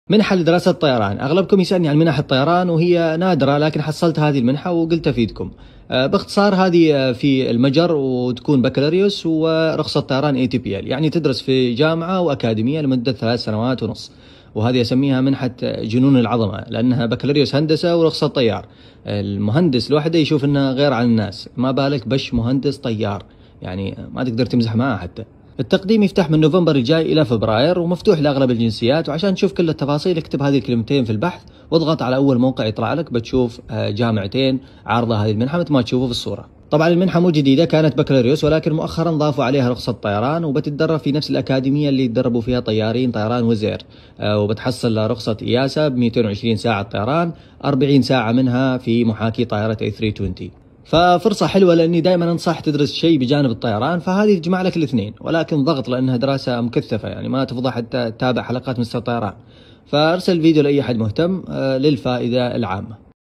منحة لدراسة الطيران. أغلبكم يسألني عن منح الطيران وهي نادرة، لكن حصلت هذه المنحة وقلت أفيدكم. باختصار هذه في المجر وتكون بكالوريوس ورخصة طيران ATPL، يعني تدرس في جامعة وأكاديمية لمدة 3 سنوات ونص. وهذه أسميها منحة جنون العظمة لأنها بكالوريوس هندسة ورخصة طيار. المهندس لوحده يشوف أنه غير عن الناس، ما بالك بش مهندس طيار، يعني ما تقدر تمزح معاه حتى. التقديم يفتح من نوفمبر الجاي إلى فبراير ومفتوح لأغلب الجنسيات. وعشان تشوف كل التفاصيل اكتب هذه الكلمتين في البحث واضغط على أول موقع يطلع لك، بتشوف جامعتين عارضة هذه المنحة مثل ما تشوفوا في الصورة. طبعا المنحة مو جديدة، كانت بكالوريوس ولكن مؤخرا ضافوا عليها رخصة طيران، وبتتدرب في نفس الأكاديمية اللي يتدربوا فيها طيارين طيران وزير. وبتحصل رخصة إياسا ب 220 ساعة طيران، 40 ساعة منها في محاكي طائرة A320. ففرصة حلوة، لأني دائما أنصح تدرس شيء بجانب الطيران، فهذه تجمع لك الاثنين، ولكن ضغط لأنها دراسة مكثفة، يعني ما تفضى حتى تتابع حلقات مستر طيران. فأرسل الفيديو لأي أحد مهتم للفائدة العامة.